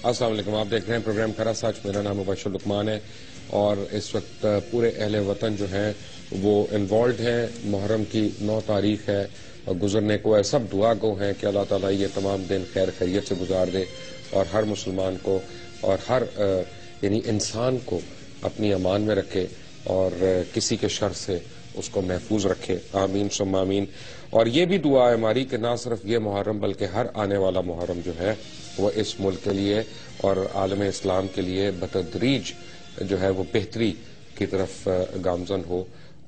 السلام علیکم، آپ دیکھ رہے ہیں پروگرام کھرا سچ. میرا نام مبشر لقمان ہے اور اس وقت پورے اہل وطن جو ہیں وہ انوالوڈ ہیں. محرم کی 9 تاریخ ہے اور گزرنے کو ہے. سب دعا گو ہیں کہ اللہ تعالیٰ یہ تمام دن خیر خیریت سے گزار دے اور ہر مسلمان کو اور ہر یعنی انسان کو اپنی امان میں رکھے اور کسی کے شر سے اس کو محفوظ رکھے. آمین ثم آمین. اور یہ بھی دعا ہے ہماری کہ نہ صرف یہ محرم بلکہ ہر آنے والا محرم جو ہے وہ اس ملک کے لیے اور عالم اسلام کے لیے بتدریج جو ہے وہ بہتری کی طرف گامزن ہو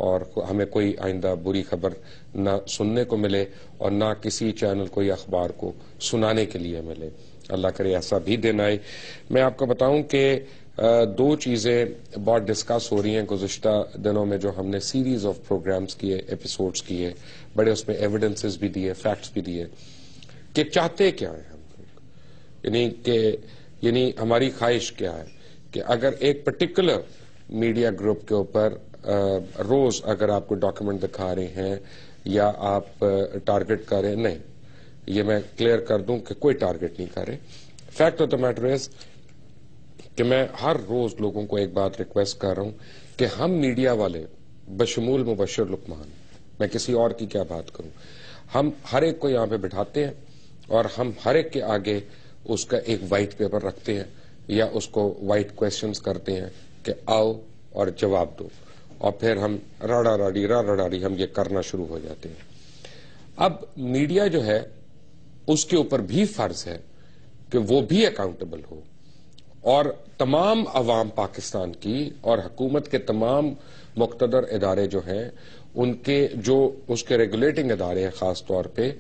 اور ہمیں کوئی آئندہ بری خبر نہ سننے کو ملے اور نہ کسی چینل کو یا اخبار کو سنانے کے لیے ملے. اللہ کرے ایسا بھی دن آئے. میں آپ کو بتاؤں کہ 2 چیزیں بہت ڈسکس ہو رہی ہیں گزشتہ دنوں میں جو ہم نے سیریز آف پروگرامز کیے، ایپیسوڈز کیے، بڑے اس میں ایویڈنسز بھی دیے، فیکٹس بھی دیے کہ چاہتے کیا ہیں ہم، یعنی ہماری خواہش کیا ہے کہ اگر ایک پرٹیکولر میڈیا گروپ کے اوپر روز اگر آپ کو ڈاکیومنٹ دکھا رہے ہیں یا آپ ٹارگٹ کر رہے ہیں، نہیں، یہ میں کلیئر کر دوں کہ کوئی ٹارگٹ نہیں کر رہے. Fact of the matter is کہ میں ہر روز لوگوں کو ایک بات ریکویسٹ کر رہا ہوں کہ ہم میڈیا والے بشمول مبشر لقمان، میں کسی اور کی کیا بات کروں، ہم ہر ایک کو یہاں پہ بٹھاتے ہیں اور ہم ہر ایک کے آگے اس کا ایک وائٹ پیپر رکھتے ہیں یا اس کو وائٹ کویسچنز کرتے ہیں کہ آؤ اور جواب دو، اور پھر ہم راڑا راڑی ہم یہ کرنا شروع ہو جاتے ہیں. اب میڈیا جو ہے اس کے اوپر بھی فرض ہے کہ وہ بھی اکاؤنٹیبل ہو اور تمام عوام پاکستان کی اور حکومت کے تمام مقتدر ادارے جو ہیں ان کے جو اس کے ریگولیٹنگ ادارے ہیں خاص طور پہ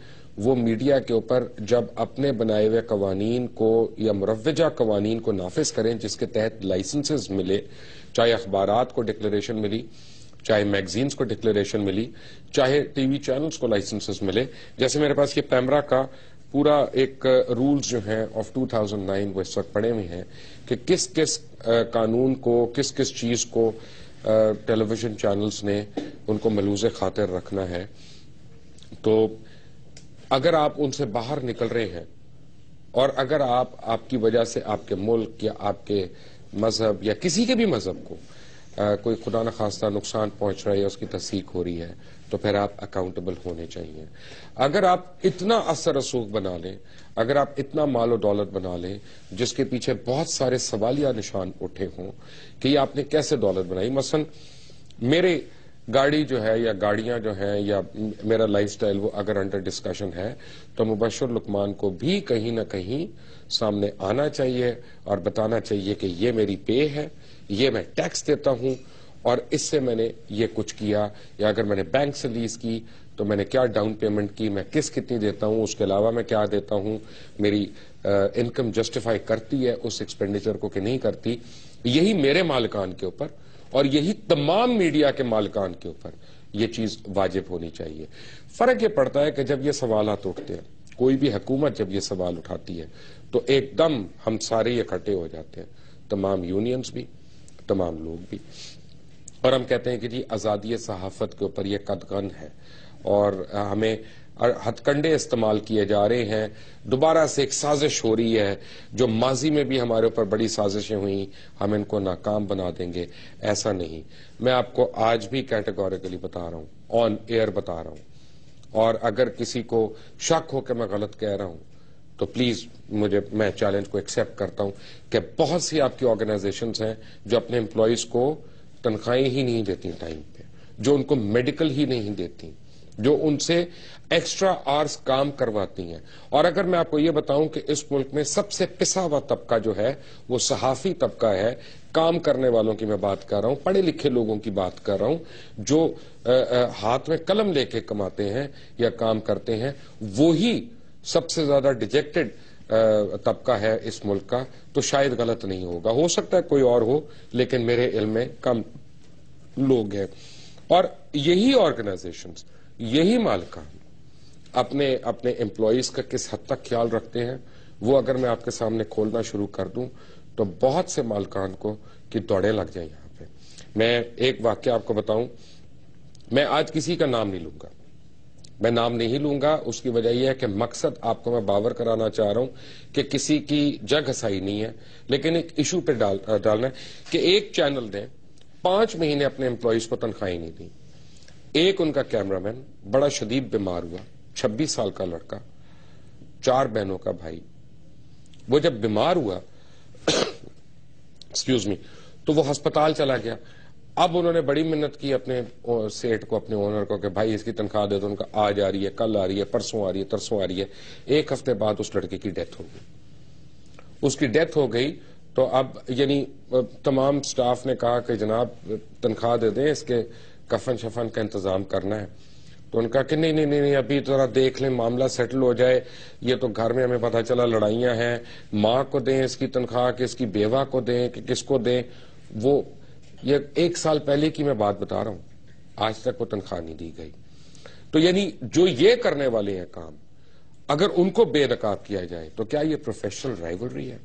وہ میڈیا کے اوپر جب اپنے بنائے ہوئے قوانین کو یا مروجہ قوانین کو نافذ کریں جس کے تحت لائسنسز ملے، چاہے اخبارات کو ڈکلیریشن ملی، چاہے میگزینز کو ڈکلیریشن ملی، چاہے ٹی وی چینلز کو لائسنسز ملے. جیسے میرے پاس یہ پیمرا کا پورا ایک رولز جو ہیں آف 2009 وہ اس وقت پڑے ہوئے ہیں کہ کس کس قانون کو کس کس چیز کو ٹیلی ویژن چینلز نے ان کو ملوز خاطر رکھنا ہے. تو اگر آپ ان سے باہر نکل رہے ہیں اور اگر آپ کی وجہ سے آپ کے ملک یا آپ کے مذہب یا کسی کے بھی مذہب کو کوئی خدا نخواستہ نقصان پہنچ رہا ہے یا اس کی تصدیق ہو رہی ہے تو پھر آپ اکاؤنٹیبل ہونے چاہیے. اگر آپ اتنا اثر رسوخ بنا لیں، اگر آپ اتنا مال و دولت بنا لیں جس کے پیچھے بہت سارے سوالیہ نشان اٹھے ہوں کہ یہ آپ نے کیسے دولت بنائی. مثلا میرے گاڑی جو ہے یا گاڑیاں جو ہیں یا میرا لائف سٹائل وہ اگر انڈر ڈسکشن ہے تو مبشر لقمان کو بھی کہیں نہ کہیں سامنے آنا چاہیے اور بتانا چاہیے کہ یہ میری پے ہے، یہ میں ٹیکس دیتا ہوں اور اس سے میں نے یہ کچھ کیا، یا اگر میں نے بینک سے لیز کی تو میں نے کیا ڈاؤن پیمنٹ کی، میں کتنی دیتا ہوں، اس کے علاوہ میں کیا دیتا ہوں، میری انکم جسٹیفائی کرتی ہے اس ایکسپینڈیچر کو کہ نہیں کرتی. یہی میرے مالکان کے اوپر اور یہی تمام میڈیا کے مالکان کے اوپر یہ چیز واجب ہونی چاہیے. فرق یہ پڑتا ہے کہ جب یہ سوالات اٹھتے ہیں، کوئی بھی حکومت جب یہ سوال اٹھاتی ہے تو ایک دم ہم سارے اکٹھے ہو جاتے ہیں، تمام یونینز بھی، تمام لوگ بھی، اور ہم کہتے ہیں کہ جی آزادی صحافت کے اوپر یہ قدغن ہے اور ہمیں ہتھ کنڈے استعمال کیے جا رہے ہیں. دوبارہ سے ایک سازش ہو رہی ہے، جو ماضی میں بھی ہمارے اوپر بڑی سازشیں ہوئیں، ہم ان کو ناکام بنا دیں گے. ایسا نہیں. میں آپ کو آج بھی کیٹیگوریکلی بتا رہا ہوں، آن ایئر بتا رہا ہوں، اور اگر کسی کو شک ہو کہ میں غلط کہہ رہا ہوں تو پلیز میں چیلنج کو ایکسیپٹ کرتا ہوں کہ بہت سی آپ کی آرگنائزیشنز ہیں جو اپنے امپلائیز کو تنخواہیں ہی نہیں دیتی ٹائم پہ، جو ان کو میڈیکل ہی نہیں دیتی، جو ان سے ایکسٹرا آرز کام کرواتی ہیں. اور اگر میں آپ کو یہ بتاؤں کہ اس ملک میں سب سے پسا ہوا طبقہ جو ہے وہ صحافی طبقہ ہے. کام کرنے والوں کی میں بات کر رہا ہوں، پڑھے لکھے لوگوں کی بات کر رہا ہوں جو ہاتھ میں قلم لے کے کماتے ہیں یا کام کرتے ہیں، وہی سب سے زیادہ ڈیجیکٹڈ طبقہ ہے اس ملک کا. تو شاید غلط نہیں ہوگا، ہو سکتا ہے کوئی اور ہو لیکن میرے علم میں کم لوگ ہیں. اور یہی آرگنائزیشنز، یہی مالکان اپنے امپلائیز کا کس حد تک خیال رکھتے ہیں وہ اگر میں آپ کے سامنے کھولنا شروع کر دوں تو بہت سے مالکان کو کی دوڑیں لگ جائیں. یہاں پہ میں ایک واقعہ آپ کو بتاؤں، میں آج کسی کا نام نہیں لوں گا، میں نام نہیں لوں گا. اس کی وجہ یہ ہے کہ مقصد آپ کو میں باور کرانا چاہ رہا ہوں کہ کسی کی جگ ہسائی نہیں ہے, لیکن ایک ایشو پہ ڈالنا ہے کہ ایک چینل نے 5 مہینے اپنے امپلائیز کو تنخواہیں نہیں دی. ایک ان کا کیمرہ مین بڑا شدید بیمار ہوا, 26 سال کا لڑکا, 4 بہنوں کا بھائی. وہ جب بیمار ہوا ایکسکیوز می, تو وہ ہسپتال چلا گیا. اب انہوں نے بڑی محنت کی اپنے سیٹ کو, اپنے اونر کو, کہ بھائی اس کی تنخواہ دے دو. ان کا آج آ رہی ہے, کل آ رہی ہے, پرسوں آ رہی ہے, ترسوں آ رہی ہے. 1 ہفتے بعد اس لڑکے کی ڈیتھ ہو گئی. اس کی ڈیتھ ہو گئی تو اب یعنی تمام سٹاف نے کہا کہ جناب تنخواہ دے دیں, اس کے کفن شفن کا انتظام کرنا ہے. تو ان کا کہ نہیں ابھی ذرا دیکھ لیں, معاملہ سیٹل ہو جائے. یہ تو گھر میں ہمیں پتا چلا لڑائیاں ہیں, ماں کو دیں اس کی تنخواہ کہ اس کی بیوہ کو دیں کہ کس کو دیں. وہ یہ 1 سال پہلے کی میں بات بتا رہا ہوں, آج تک وہ تنخواہ نہیں دی گئی. تو یعنی جو یہ کرنے والے ہیں کام, اگر ان کو بے نقاب کیا جائے تو کیا یہ پروفیشنل رائیولری ہے؟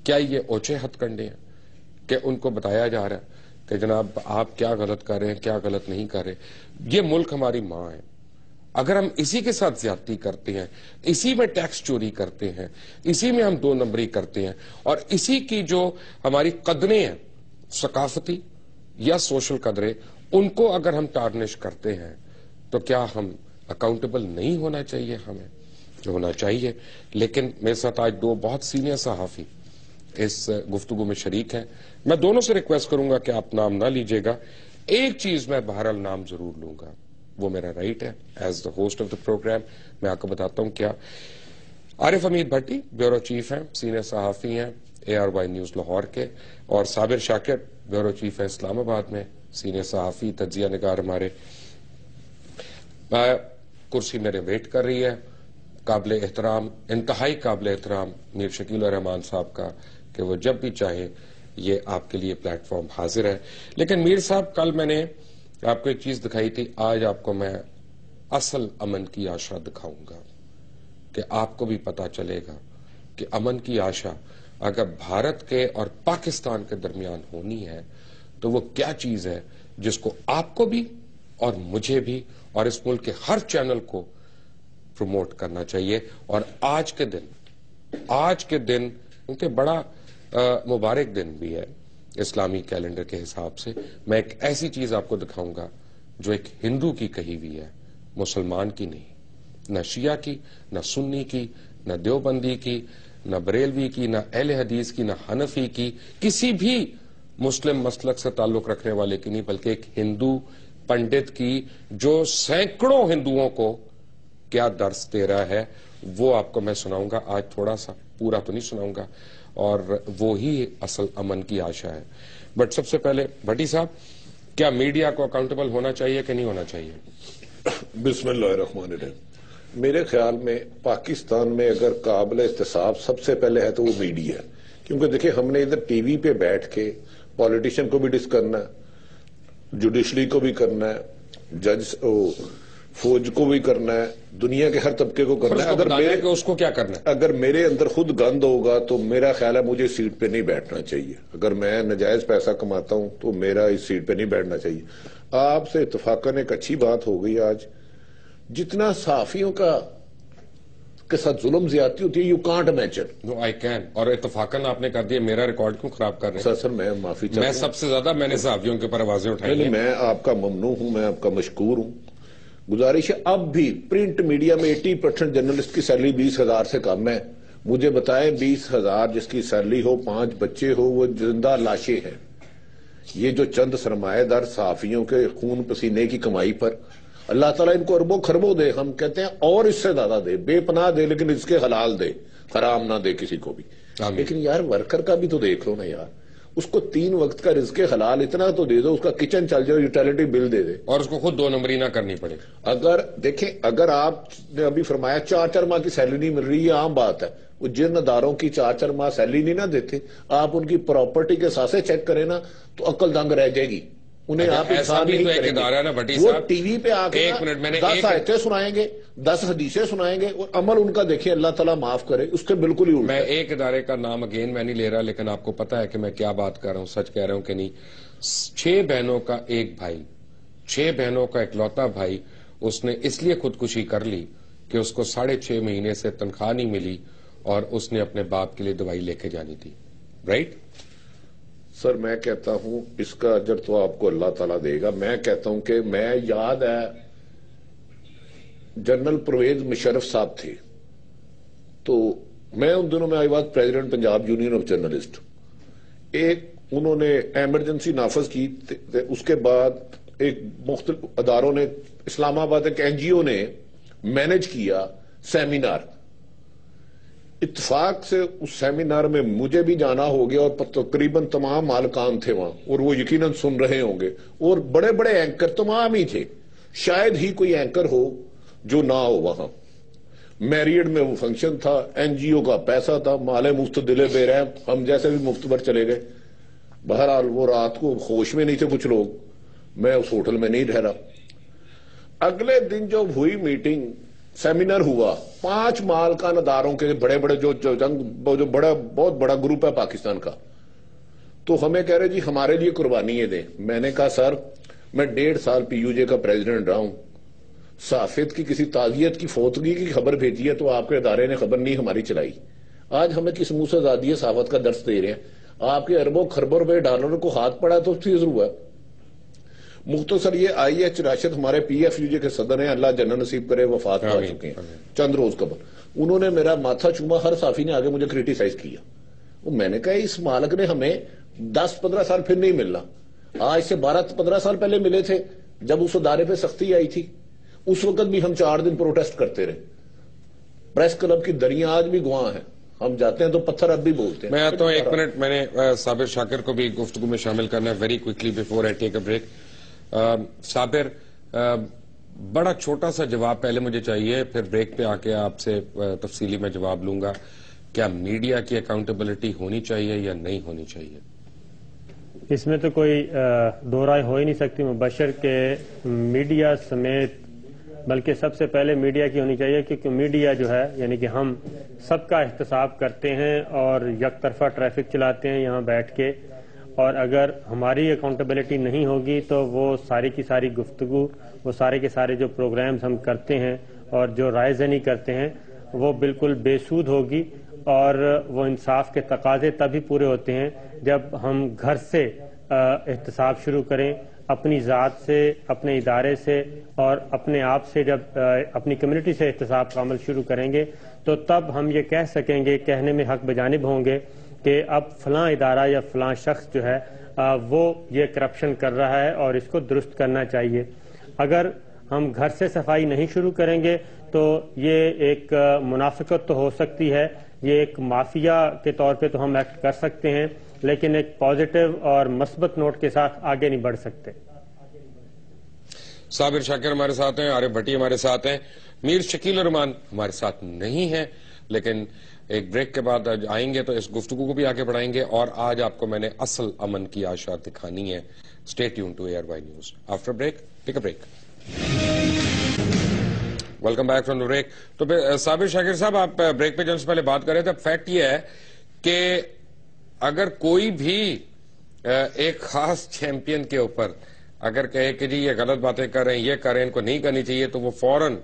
کیا یہ اوچھے ہتھ کنڈے ہیں کہ ان کو بتایا جا رہا ہے کہ جناب آپ کیا غلط کر رہے ہیں, کیا غلط نہیں کر رہے؟ یہ ملک ہماری ماں ہے. اگر ہم اسی کے ساتھ زیادتی کرتے ہیں, اسی میں ٹیکس چوری کرتے ہیں, اسی میں ہم 2 نمبری کرتے ہیں, اور اسی کی جو ہماری قدریں ہیں ثقافتی یا سوشل قدریں, ان کو اگر ہم ٹارنش کرتے ہیں تو کیا ہم اکاؤنٹیبل نہیں ہونا چاہیے؟ ہمیں جو ہونا چاہیے. لیکن میرے ساتھ آج 2 بہت سینئر صحافی اس گفتگو میں شریک ہیں. میں دونوں سے ریکویسٹ کروں گا کہ آپ نام نہ لیجیے گا. ایک چیز میں بہرحال نام ضرور لوں گا, وہ میرا رائٹ ہے as the host of the programme. میں آپ کو بتاتا ہوں کیا. عارف حمید بھٹی بیورو چیف ہیں, سینئر صحافی ہیں ARY نیوز لاہور کے, اور صابر شاکر بیورو چیف ہیں اسلام آباد میں, سینئر صحافی, تجزیہ نگار ہمارے. کرسی میرے ویٹ کر رہی ہے, قابل احترام, انتہائی قابل احترام میر شکیل الرحمان صاحب کا, کہ وہ جب بھی چاہے یہ آپ کے لیے پلیٹ فارم حاضر ہے. لیکن میر صاحب, کل میں نے آپ کو ایک چیز دکھائی تھی, آج آپ کو میں اصل امن کی آشا دکھاؤں گا کہ آپ کو بھی پتا چلے گا کہ امن کی آشا اگر بھارت کے اور پاکستان کے درمیان ہونی ہے تو وہ کیا چیز ہے جس کو آپ کو بھی اور مجھے بھی اور اس ملک کے ہر چینل کو پروموٹ کرنا چاہیے. اور آج کے دن کیونکہ بڑا مبارک دن بھی ہے اسلامی کیلنڈر کے حساب سے, میں ایک ایسی چیز آپ کو دکھاؤں گا جو ایک ہندو کی کہی ہوئی ہے, مسلمان کی نہیں, نہ شیعہ کی, نہ سنی کی, نہ دیوبندی کی, نہ بریلوی کی, نہ اہل حدیث کی, نہ حنفی کی, کسی بھی مسلم مسلک سے تعلق رکھنے والے کی نہیں, بلکہ ایک ہندو پنڈت کی جو سینکڑوں ہندوؤں کو کیا درس دے رہا ہے, وہ آپ کو میں سناؤں گا. آج تھوڑا سا, پورا تو نہیں سناؤں گا, اور وہی اصل امن کی آشا ہے. بٹ سب سے پہلے بھٹی صاحب, کیا میڈیا کو اکاؤنٹیبل ہونا چاہیے کہ نہیں ہونا چاہیے؟ بسم اللہ الرحمن الرحیم. میرے خیال میں پاکستان میں اگر قابل احتساب سب سے پہلے ہے تو وہ میڈیا ہے. کیونکہ دیکھیں, ہم نے ادھر ٹی وی پہ بیٹھ کے پالیٹیشین کو بھی ڈس کرنا ہے, جوڈیشری کو بھی کرنا ہے, جج فوج کو بھی کرنا ہے, دنیا کے ہر طبقے کو کرنا ہے. اگر اس کو کیا کرنا ہے, اگر میرے اندر خود گند ہوگا تو میرا خیال ہے مجھے سیٹ پہ نہیں بیٹھنا چاہیے. اگر میں ناجائز پیسہ کماتا ہوں تو میرا اس سیٹ پہ نہیں بیٹھنا چاہیے. آپ سے اتفاقاً ایک اچھی بات ہو گئی آج, جتنا صحافیوں کا کے ساتھ ظلم زیادتی ہوتی ہے, you can't imagine. No I can. اور اتفاقاً آپ نے کر دیا, میرا ریکارڈ کیوں خراب کر رہے ہیں؟ سر میں معافی چاہتا ہوں. میں سب سے زیادہ میں نے صحافیوں کے اوپر آوازیں اٹھائی ہیں. میں آپ کا ممنون ہوں, میں آپ کا مشکور ہوں. گزارش ہے, اب بھی پرنٹ میڈیا میں 80% جرنلسٹ کی سیلری 20,000 سے کم ہے. مجھے بتائیں 20,000 جس کی سیلری ہو, 5 بچے ہو, وہ زندہ لاشیں ہیں. یہ جو چند سرمایہ دار صحافیوں کے خون پسینے کی کمائی پر اللہ تعالیٰ ان کو اربوں خربوں دے, ہم کہتے ہیں اور اس سے زیادہ دے, بے پناہ دے, لیکن اس کے حلال دے, حرام نہ دے کسی کو بھی. لیکن یار ورکر کا بھی تو دیکھ لو نا یار, اس کو 3 وقت کا رزق حلال اتنا تو دے دو, اس کا کچن چل جائے, یوٹیلیٹی بل دے دے, اور اس کو خود 2 نمبری نہ کرنی پڑے. اگر دیکھیں, اگر آپ نے ابھی فرمایا 4 ماہ کی سیلری نہیں مل رہی, یہ عام بات ہے. وہ جن اداروں کی 4 ماہ سیلری نہیں نہ دیتے, آپ ان کی پراپرٹی کے ساتھ چیک کریں نا تو عقل دنگ رہ جائے گی. انہیں آپ انسان نہیں کریں گے. وہ ٹی وی پہ آ کے 10 آیتیں سنائیں گے, 10 حدیثیں سنائیں گے, اور عمل ان کا دیکھیں, اللہ تعالیٰ معاف کرے, اس کے بالکل ہی الٹا. میں ایک ادارے کا نام اگین میں نہیں لے رہا, لیکن آپ کو پتا ہے کہ میں کیا بات کر رہا ہوں, سچ کہہ رہا ہوں کہ نہیں. 6 بہنوں کا ایک بھائی, 6 بہنوں کا اکلوتا بھائی, اس نے اس لیے خودکشی کر لی کہ اس کو 6.5 مہینے سے تنخواہ نہیں ملی اور اس نے اپنے باپ کے لیے دوائی لے کے جانی تھی. رائٹ؟ سر میں کہتا ہوں اس کا اجر تو آپ کو اللہ تعالیٰ دے گا. میں کہتا ہوں کہ میں یاد ہے جنرل پرویز مشرف صاحب تھے تو میں ان دنوں میں I was president Punjab union of journalist. ایک انہوں نے ایمرجنسی نافذ کی, اس کے بعد ایک مختلف اداروں نے, اسلام آباد ایک این جی او نے مینج کیا سیمینار. اتفاق سے اس سیمینار میں مجھے بھی جانا ہو گیا اور تقریباً تمام مالکان تھے وہاں اور وہ یقیناً سن رہے ہوں گے اور بڑے بڑے اینکر تمام ہی تھے. شاید ہی کوئی اینکر ہو جو نہ ہو وہاں. میریڈ میں وہ فنکشن تھا, این جی او کا پیسہ تھا, مال مفت دلے بے رحم, ہم جیسے بھی مفت پر چلے گئے. بہرحال وہ رات کو ہوش میں نہیں تھے کچھ لوگ, میں اس ہوٹل میں نہیں ٹھہرا. اگلے دن جو ہوئی میٹنگ, سیمینار ہوا, 5 مالکان اداروں کے بڑے بڑے جو بہت بڑا گروپ ہے پاکستان کا, تو ہمیں کہہ رہے جی ہمارے لیے قربانیاں دیں. میں نے کہا سر میں 1.5 سال پی یو جے کا پریزیڈنٹ رہا ہوں, صحافت کی کسی تعزیت کی فوتگی کی خبر بھیجی ہے تو آپ کے ادارے نے خبر نہیں ہماری چلائی. آج ہمیں کس منہ سے آزادی صحافت کا درس دے رہے ہیں. آپ کے اربوں خربوں روپے ڈالروں کو ہاتھ پڑا تو چیز ہوا. مختصر یہ آئی ایچ راشد ہمارے پی ایف یو جے کے صدر ہیں, اللہ جنت نصیب کرے, وفات پا چکے ہیں چند روز قبل. انہوں نے میرا ماتھا چوما, ہر صحافی نے آگے مجھے کریٹیسائز کیا. میں نے کہا اس مالک نے ہمیں 10-15 سال پھر نہیں ملنا, آج سے 12-15 سال پہلے ملے تھے جب اس ادارے پہ سختی آئی تھی. اس وقت بھی ہم 4 دن پروٹیسٹ کرتے رہے. پریس کلب کی دریاں آج بھی گواہ ہیں, ہم جاتے ہیں تو پتھر اب بھی بولتے ہیں. میں آتا ہوں 1 منٹ, میں نے صابر شاکر کو بھی گفتگو میں شامل کرنا ہے very quickly before I take a break. Sabir, بڑا چھوٹا سا جواب پہلے مجھے چاہیے, پھر بریک پہ آ کے آپ سے تفصیلی میں جواب لوں گا. کیا میڈیا کی اکاؤنٹیبلٹی ہونی چاہیے یا نہیں ہونی چاہیے؟ اس میں تو کوئی دو رائے ہو ہی نہیں سکتی مبشر کہ میڈیا سمیت, بلکہ سب سے پہلے میڈیا کی ہونی چاہیے, کیونکہ میڈیا جو ہے یعنی کہ ہم سب کا احتساب کرتے ہیں اور یک طرفہ ٹریفک چلاتے ہیں یہاں بیٹھ کے, اور اگر ہماری اکاؤنٹیبلٹی نہیں ہوگی تو وہ ساری کی ساری گفتگو, وہ سارے کے سارے جو پروگرامز ہم کرتے ہیں اور جو رائے زنی کرتے ہیں وہ بالکل بے سود ہوگی. اور وہ انصاف کے تقاضے تبھی پورے ہوتے ہیں جب ہم گھر سے احتساب شروع کریں, اپنی ذات سے, اپنے ادارے سے اور اپنے آپ سے. جب اپنی کمیونٹی سے احتساب کا عمل شروع کریں گے تو تب ہم یہ کہہ سکیں گے, کہنے میں حق بجانب ہوں گے کہ اب فلاں ادارہ یا فلاں شخص جو ہے وہ یہ کرپشن کر رہا ہے اور اس کو درست کرنا چاہیے. اگر ہم گھر سے صفائی نہیں شروع کریں گے تو یہ ایک منافقت تو ہو سکتی ہے, یہ ایک مافیا کے طور پہ تو ہم ایکٹ کر سکتے ہیں, لیکن ایک پازیٹیو اور مثبت نوٹ کے ساتھ آگے نہیں بڑھ سکتے. صابر شاکر ہمارے ساتھ ہیں, عارف بھٹی ہمارے ساتھ ہیں, میر شکیل الرحمان ہمارے ساتھ نہیں ہیں, لیکن ایک بریک کے بعد آئیں گے تو اس گفتگو کو بھی آگے بڑھائیں گے. اور آج آپ کو میں نے اصل امن کی آشات دکھانی ہے. Stay tune to A R Y news. After break take a break. Welcome back from the break. تو صابر شاکر صاحب, آپ بریک پہ جن سے پہلے بات کر رہے تھے, فیکٹ یہ ہے کہ اگر کوئی بھی ایک خاص چیمپئن کے اوپر اگر کہے کہ جی یہ غلط باتیں کر رہے ہیں, یہ کر رہے ہیں, ان کو نہیں کرنی چاہیے, تو وہ فوراً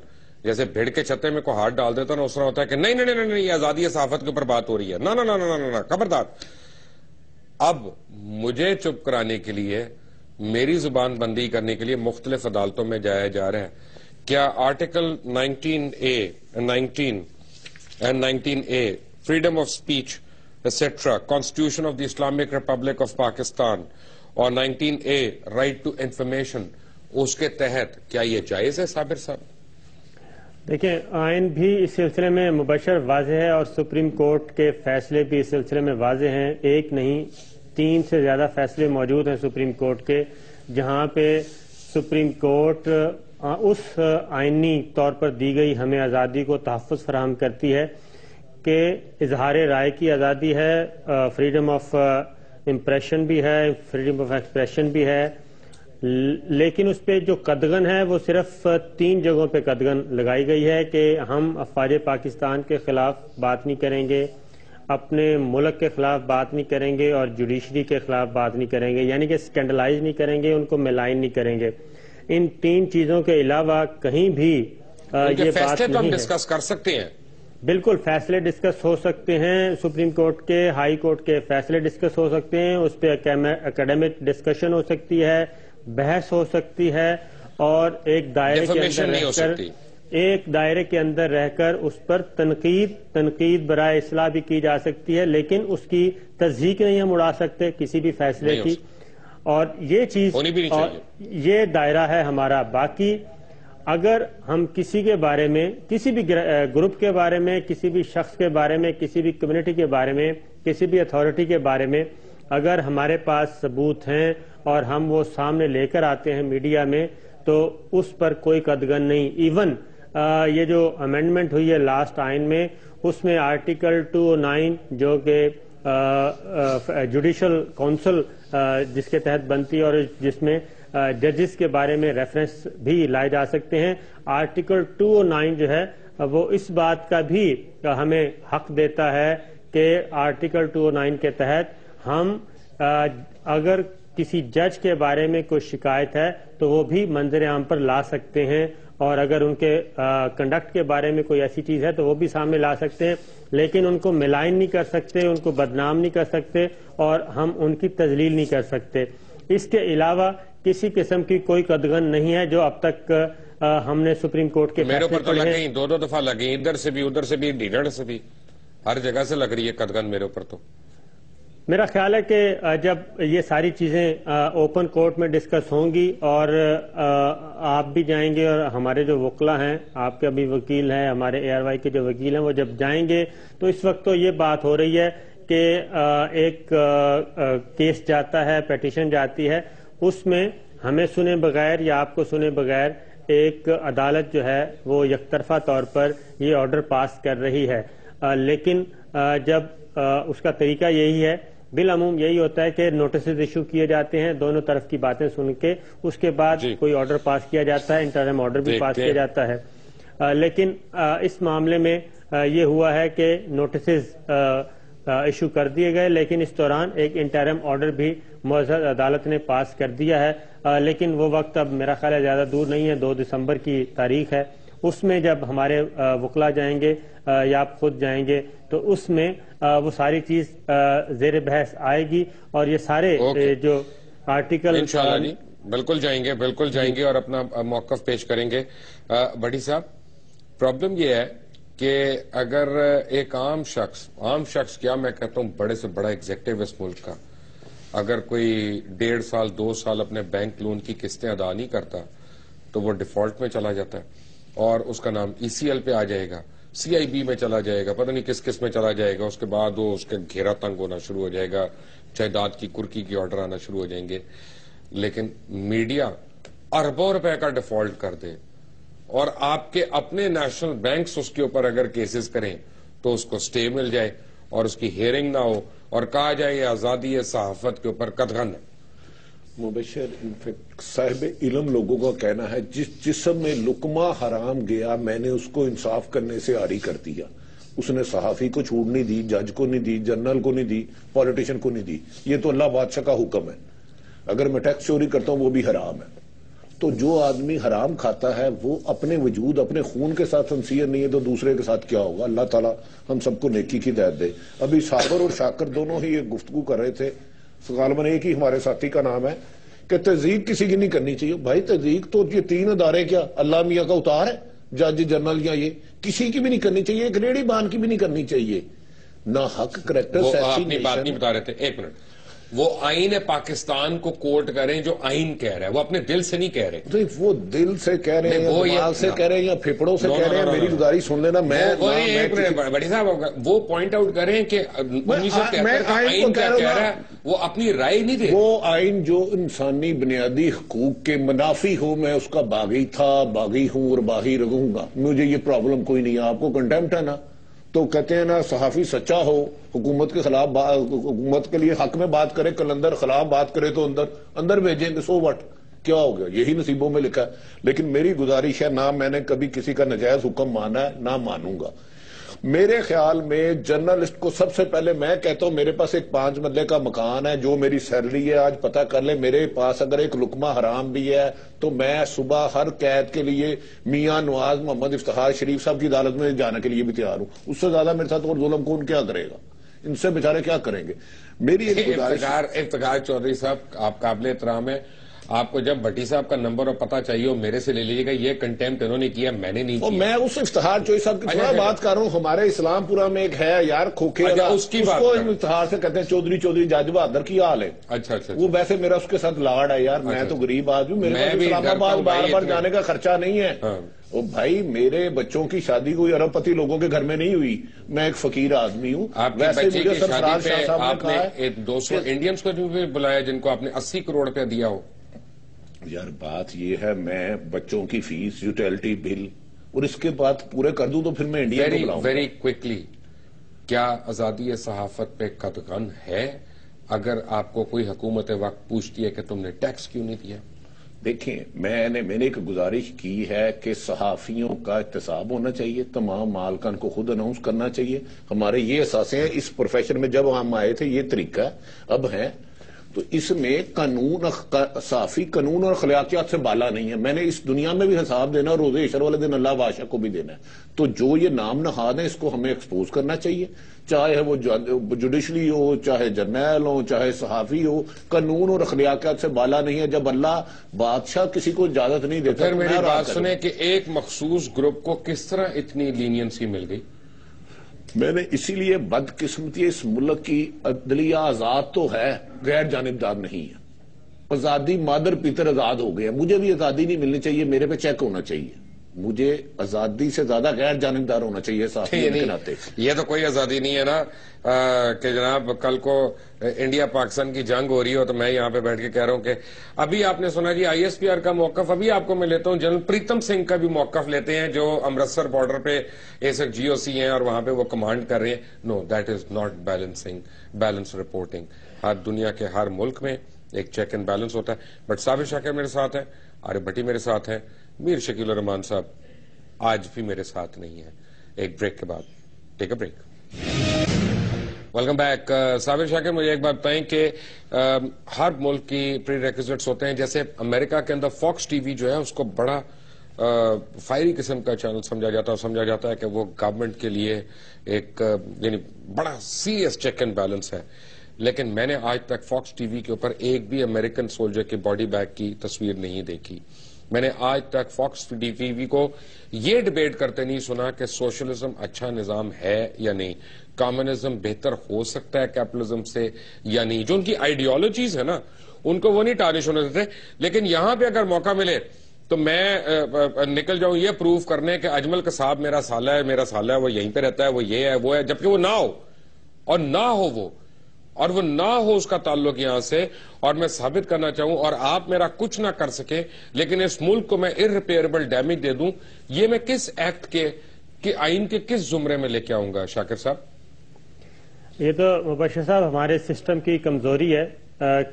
جیسے بھیڑ کے چھتے میں کوئی ہاتھ ڈال دیتا نا, اس طرح ہوتا ہے کہ نہیں نہیں نہیں یہ آزادی صحافت کے اوپر بات ہو رہی ہے, نہ خبردار. اب مجھے چپ کرانے کے لیے, میری زبان بندی کرنے کے لیے مختلف عدالتوں میں جایا جا رہا ہے. کیا article 19 and 19A freedom of speech etc. Constitution of the Islamic Republic of Pakistan اور 19A right to information, اس کے تحت کیا یہ جائز ہے صابر صاحب؟ دیکھیں, آئین بھی اس سلسلے میں مبشر واضح ہے اور سپریم کورٹ کے فیصلے بھی اس سلسلے میں واضح ہیں. ایک نہیں 3 سے زیادہ فیصلے موجود ہیں سپریم کورٹ کے, جہاں پہ سپریم کورٹ اس آئینی طور پر دی گئی ہمیں آزادی کو تحفظ فراہم کرتی ہے کہ اظہار رائے کی آزادی ہے, فریڈم آف امپریشن بھی ہے, فریڈم آف ایکسپریشن بھی ہے, لیکن اس پہ جو قدغن ہے وہ صرف 3 جگہوں پہ قدغن لگائی گئی ہے کہ ہم افواج پاکستان کے خلاف بات نہیں کریں گے, اپنے ملک کے خلاف بات نہیں کریں گے اور جوڈیشری کے خلاف بات نہیں کریں گے, یعنی کہ اسکینڈلائز نہیں کریں گے, ان کو میلائن نہیں کریں گے. ان 3 چیزوں کے علاوہ کہیں بھی یہ بات فیصلے تو ہم نہیں ہے. ڈسکس کر سکتے ہیں. بالکل فیصلے ڈسکس ہو سکتے ہیں، سپریم کورٹ کے، ہائی کورٹ کے فیصلے ڈسکس ہو سکتے ہیں، اس پہ اکیڈمک ڈسکشن ہو سکتی ہے، بحث ہو سکتی ہے، اور ایک دائرے کے اندر رہ کر اس پر تنقید برائے اصلاح بھی کی جا سکتی ہے، لیکن اس کی تصدیق نہیں ہم اڑا سکتے کسی بھی فیصلے کی. اور یہ چیز یہ دائرہ ہے ہمارا. باقی اگر ہم کسی کے بارے میں، کسی بھی گروپ کے بارے میں، کسی بھی شخص کے بارے میں، کسی بھی کمیونٹی کے بارے میں، کسی بھی اتھارٹی کے بارے میں اگر ہمارے پاس ثبوت ہیں اور ہم وہ سامنے لے کر آتے ہیں میڈیا میں، تو اس پر کوئی قدغن نہیں. ایون یہ جو امینڈمنٹ ہوئی ہے لاسٹ آئین میں، اس میں آرٹیکل 209 جو کہ جوڈیشل کونسل جس کے تحت بنتی ہے اور جس میں ججز کے بارے میں ریفرنس بھی لائے جا سکتے ہیں، آرٹیکل 209 جو ہے وہ اس بات کا بھی ہمیں حق دیتا ہے کہ آرٹیکل 209 کے تحت ہم اگر کسی جج کے بارے میں کوئی شکایت ہے تو وہ بھی منظر عام پر لا سکتے ہیں، اور اگر ان کے کنڈکٹ کے بارے میں کوئی ایسی چیز ہے تو وہ بھی سامنے لا سکتے ہیں، لیکن ان کو ملائن نہیں کر سکتے، ان کو بدنام نہیں کر سکتے، اور ہم ان کی تذلیل نہیں کر سکتے. اس کے علاوہ کسی قسم کی کوئی قدغن نہیں ہے جو اب تک ہم نے سپریم کورٹ کے میرے اوپر تو لگ گئی، 2 دفعہ لگی، ادھر سے بھی ادھر سے بھی ڈیلر سے بھی، ہر جگہ سے لگ رہی ہے قدغن میرے اوپر. تو میرا خیال ہے کہ جب یہ ساری چیزیں اوپن کورٹ میں ڈسکس ہوں گی اور آپ بھی جائیں گے اور ہمارے جو وکلا ہیں، آپ کے ابھی وکیل ہیں، ہمارے اے آر وائی کے جو وکیل ہیں، وہ جب جائیں گے تو اس وقت تو یہ بات ہو رہی ہے کہ ایک کیس جاتا ہے، پیٹیشن جاتی ہے، اس میں ہمیں سنے بغیر یا آپ کو سنے بغیر ایک عدالت جو ہے وہ یک طرفہ طور پر یہ آرڈر پاس کر رہی ہے. لیکن جب اس کا طریقہ یہی ہے، بالعموم یہی ہوتا ہے کہ نوٹسز ایشو کیے جاتے ہیں دونوں طرف کی باتیں سن کے، اس کے بعد کوئی آرڈر پاس کیا جاتا ہے، انٹرم آرڈر بھی پاس کیا جاتا ہے. لیکن اس معاملے میں یہ ہوا ہے کہ نوٹسز ایشو کر دیے گئے، لیکن اس دوران ایک انٹرم آرڈر بھی معزز عدالت نے پاس کر دیا ہے. لیکن وہ وقت اب میرا خیال ہے زیادہ دور نہیں ہے، 2 دسمبر کی تاریخ ہے. اس میں جب ہمارے وکلا جائیں گے یا آپ خود جائیں گے تو اس میں وہ ساری چیز زیر بحث آئے گی، اور یہ سارے جو آرٹیکل انشاءاللہ جی بالکل جائیں گے اور اپنا موقف پیش کریں گے. بڑی صاحب، پرابلم یہ ہے کہ اگر ایک عام شخص کیا میں کہتا ہوں بڑے سے بڑا ایگزیکٹو اس ملک کا، اگر کوئی 1.5 سال 2 سال اپنے بینک لون کی قسطیں ادا نہیں کرتا تو وہ ڈیفالٹ میں چلا جاتا ہے اور اس کا نام ECL پہ آ جائے گا، CIB میں چلا جائے گا، پتہ نہیں کس میں چلا جائے گا. اس کے بعد وہ اس کے گھیرا تنگ ہونا شروع ہو جائے گا، جائیداد کی کرکی کی آرڈر آنا شروع ہو جائیں گے. لیکن میڈیا اربوں روپے کا ڈیفالٹ کر دے اور آپ کے اپنے نیشنل بینکس اس کے اوپر اگر کیسز کریں تو اس کو سٹے مل جائے اور اس کی ہیئرنگ نہ ہو اور کہا جائے یہ آزادی صحافت کے اوپر قدغن ہے. مبشر انفیکٹ صاحب علم لوگوں کا کہنا ہے جس جسم میں لقمہ حرام گیا میں نے اس کو انصاف کرنے سے عاری کر دیا. اس نے صحافی کو چھوٹ نہیں دی، جج کو نہیں دی، جنرل کو نہیں دی، پولیٹیشن کو نہیں دی. یہ تو اللہ بادشاہ کا حکم ہے. اگر میں ٹیکس چوری کرتا ہوں وہ بھی حرام ہے. تو جو آدمی حرام کھاتا ہے وہ اپنے وجود اپنے خون کے ساتھ سنسیئر نہیں ہے تو دوسرے کے ساتھ کیا ہوگا. اللہ تعالیٰ ہم سب کو نیکی کی ہدایت دے. ابھی صابر اور شاکر دونوں ہی ایک گفتگو کر رہے تھے، غالباً ایک ہی ہمارے ساتھی کا نام ہے، کہ تحقیق کسی کی نہیں کرنی چاہیے. بھائی تحقیق تو یہ 3 ادارے کیا اللہ میاں کا اتار ہے، جج جنرل یا یہ کسی کی بھی نہیں کرنی چاہیے، ایک ریڑھی بان کی بھی نہیں کرنی چاہیے. نہ حق کریکٹر وہ اپنی بات نہیں بتا رہے تھے، 1 منٹ. وہ آئین پاکستان کو کوٹ کریں جو آئین کہہ رہا ہے، وہ اپنے دل سے نہیں کہہ رہے. وہ دل سے کہہ رہے ہیں، دماغ سے کہہ رہے ہیں یا پھپڑوں سے کہہ رہے ہیں. میری گزارش سن لینا. بڑی صاحب وہ پوائنٹ آؤٹ کریں کہ 1973 کا آئین کیا کہہ رہا ہے، وہ اپنی رائے نہیں دے. وہ آئین جو انسانی بنیادی حقوق کے منافی ہو، میں اس کا باغی تھا، باغی ہوں اور باغی رہوں گا. مجھے یہ پرابلم کوئی نہیں ہے. آپ کو کنٹمپٹ ہے نا، تو کہتے ہیں نا صحافی سچا ہو، حکومت کے خلاف حکومت کے لیے حق میں بات کرے، کلندر خلاف بات کرے تو اندر بھیجیں گے. سو وٹ، کیا ہو گیا؟ یہی نصیبوں میں لکھا ہے. لیکن میری گزارش ہے، نہ میں نے کبھی کسی کا نجائز حکم مانا ہے نہ مانوں گا. میرے خیال میں جرنلسٹ کو سب سے پہلے میں کہتا ہوں میرے پاس ایک 5 مرلے کا مکان ہے، جو میری سیلری ہے آج پتہ کر لیں، میرے پاس اگر ایک لقمہ حرام بھی ہے تو میں صبح ہر قید کے لیے میاں نواز محمد افتخار شریف صاحب کی عدالت میں جانے کے لیے بھی تیار ہوں. اس سے زیادہ میرے ساتھ اور ظلم کون کیا کرے گا؟ ان سے بیچارے کیا کریں گے؟ میری ایک گزارش. افتخار چودھری صاحب آپ قابل احترام ہے، آپ کو جب بھٹی صاحب کا نمبر اور پتہ چاہیے ہو میرے سے لے لیجیے گا. یہ کنٹیمپٹ انہوں نے کیا، میں نے نہیں کیا. میں اس افتخار چودھری صاحب کی تھوڑا بات کر رہا ہوں. ہمارے اسلام پورا میں ایک ہے یار کھوکھے، اس کو افتخار سے کہتے ہیں چودھری جاج بہادر کی حال ہے. اچھا وہ ویسے میرا اس کے ساتھ لاڈ ہے یار. میں تو غریب آدمی ہوں، میرے پاس اسلام آباد بار بار جانے کا خرچہ نہیں ہے. وہ بھائی میرے بچوں کی شادی کوئی ارب پتی لوگوں کے گھر میں نہیں ہوئی، میں ایک فقیر آدمی ہوں. ویسے مجھے سرفراز شاہ صاحب نے کہا ہے 200 انڈینز کو بھی بلایا جن کو آپ نے 80 کروڑ روپیہ دیا ہو. یار بات یہ ہے میں بچوں کی فیس، یوٹیلٹی بل اور اس کے بعد پورے کر دوں تو پھر میں انڈیا کو بلاؤں. ویری کوئکلی، کیا آزادی صحافت پہ قدغن ہے اگر آپ کو کوئی حکومت وقت پوچھتی ہے کہ تم نے ٹیکس کیوں نہیں دیا؟ دیکھیں میں نے ایک گزارش کی ہے کہ صحافیوں کا احتساب ہونا چاہیے، تمام مالکان کو خود اناؤنس کرنا چاہیے. ہمارے یہ اثاثے ہیں اس پروفیشن میں، جب ہم آئے تھے یہ طریقہ اب ہے. تو اس میں قانون، صحافی قانون اور اخلاقیات سے بالا نہیں ہے. میں نے اس دنیا میں بھی حساب دینا اور روز عشر والے دن اللہ بادشاہ کو بھی دینا ہے. تو جو یہ نام نہاد ہیں اس کو ہمیں ایکسپوز کرنا چاہیے، چاہے وہ جوڈیشلی ہو، چاہے جرنیل ہو، چاہے صحافی ہو. قانون اور اخلاقیات سے بالا نہیں ہے. جب اللہ بادشاہ کسی کو اجازت نہیں دیتا. پھر میری بات سنیں کہ ایک مخصوص گروپ کو کس طرح اتنی لینینسی مل گئی؟ میں نے اسی لیے بدقسمتی اس ملک کی عدلیہ آزاد تو ہے، غیر جانبدار نہیں ہے. آزادی مادر پیتر آزاد ہو گیا. مجھے بھی آزادی نہیں ملنی چاہیے، میرے پہ چیک ہونا چاہیے. مجھے آزادی سے زیادہ غیر جانبدار ہونا چاہیے صحافیوں کے ناطے. یہ تو کوئی آزادی نہیں ہے نا کہ جناب کل کو انڈیا پاکستان کی جنگ ہو رہی ہو تو میں یہاں پہ بیٹھ کے کہہ رہا ہوں کہ ابھی آپ نے سنا جی آئی ایس پی آر کا موقف. ابھی آپ کو میں لیتا ہوں جنرل پریتم سنگھ کا بھی موقف لیتے ہیں جو امرتسر بارڈر پہ ایسک جی او سی ہیں اور وہاں پہ وہ کمانڈ کر رہے ہیں. No that is not balance reporting. ہر دنیا کے ہر ملک میں ایک چیک اینڈ بیلنس ہوتا ہے. بٹ صابر شاکر میرے ساتھ ہے، عارف بھٹی میرے ساتھ ہے، میر شکیل الرحمان صاحب آج بھی میرے ساتھ نہیں ہے. ایک بریک کے بعد take a break. Welcome back. Sabir Shakir مجھے ایک بات بتائیں کہ ہر ملک کی پری ریکوزٹس ہوتے ہیں. جیسے امریکہ کے اندر فاکس ٹی وی جو ہے اس کو بڑا فائری قسم کا چینل سمجھا جاتا ہے، اور سمجھا جاتا ہے کہ وہ گورنمنٹ کے لیے ایک یعنی بڑا سیریس چیک اینڈ بیلنس ہے. لیکن میں نے آج تک فاکس ٹی وی کے اوپر ایک بھی امریکن سولجر کے باڈی بیگ کی تصویر نہیں دیکھی. میں نے آج تک فاکس ٹی وی کو یہ ڈیبیٹ کرتے نہیں سنا کہ سوشلزم اچھا نظام ہے یا نہیں، کمیونزم بہتر ہو سکتا ہے کیپٹلزم سے یا نہیں. جو ان کی آئیڈیالوجیز ہے نا ان کو وہ نہیں ٹارنش ہونے دیتے. لیکن یہاں پہ اگر موقع ملے تو میں نکل جاؤں یہ پروف کرنے کہ اجمل قصاب میرا سالہ ہے، وہ یہیں پہ رہتا ہے، وہ یہ ہے وہ ہے، جبکہ وہ نہ ہو اور نہ ہو وہ اور وہ نہ ہو اس کا تعلق یہاں سے. اور میں ثابت کرنا چاہوں اور آپ میرا کچھ نہ کر سکے لیکن اس ملک کو میں ارریپیئربل ڈیمیج دے دوں، یہ میں کس ایکٹ کے آئین کے کس زمرے میں لے کے آؤں گا شاکر صاحب؟ یہ تو مبشر صاحب ہمارے سسٹم کی کمزوری ہے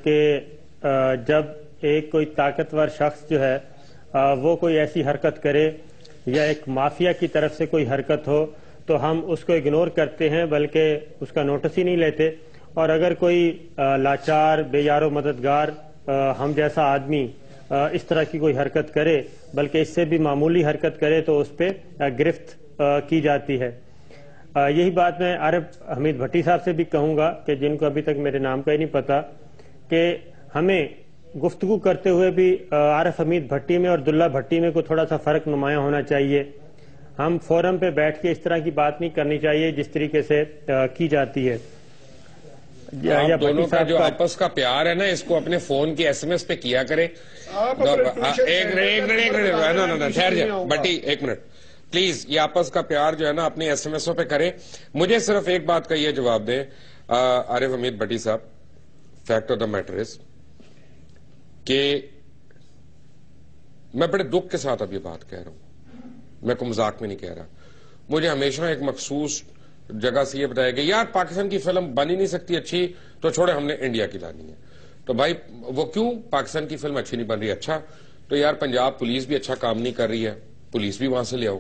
کہ جب ایک کوئی طاقتور شخص جو ہے وہ کوئی ایسی حرکت کرے یا ایک مافیا کی طرف سے کوئی حرکت ہو تو ہم اس کو اگنور کرتے ہیں بلکہ اس کا نوٹس ہی نہیں لیتے. اور اگر کوئی لاچار بے یار و مددگار ہم جیسا آدمی اس طرح کی کوئی حرکت کرے بلکہ اس سے بھی معمولی حرکت کرے تو اس پہ گرفت کی جاتی ہے. یہی بات میں عارف حمید بھٹی صاحب سے بھی کہوں گا کہ جن کو ابھی تک میرے نام کا ہی نہیں پتا کہ ہمیں گفتگو کرتے ہوئے بھی عارف حمید بھٹی میں اور عبداللہ بھٹی میں کو تھوڑا سا فرق نمایاں ہونا چاہیے. ہم فورم پہ بیٹھ کے اس طرح کی بات نہیں کرنی چاہیے جس طریقے سے کی جاتی ہے. آپ دونوں کا جو آپس کا پیار ہے نا اس کو اپنے فون کی ایس ایم ایس پہ کیا کرے. ایک منٹ بٹی ایک منٹ پلیز، یہ آپس کا پیار جو ہے نا اپنی ایس ایم ایسوں پہ کرے. مجھے صرف ایک بات کا یہ جواب دیں عارف حمید بھٹی صاحب، fact of the matter is کہ میں بڑے دکھ کے ساتھ اب یہ بات کہہ رہا ہوں، میں کوئی مذاق میں نہیں کہہ رہا. مجھے ہمیشہ ایک مخصوص جگہ سے یہ بتایا کہ یار پاکستان کی فلم بن ہی نہیں سکتی اچھی تو چھوڑے ہم نے انڈیا کی لانی ہے. تو بھائی وہ کیوں پاکستان کی فلم اچھی نہیں بن رہی؟ اچھا تو یار پنجاب پولیس بھی اچھا کام نہیں کر رہی ہے، پولیس بھی وہاں سے لے آؤ.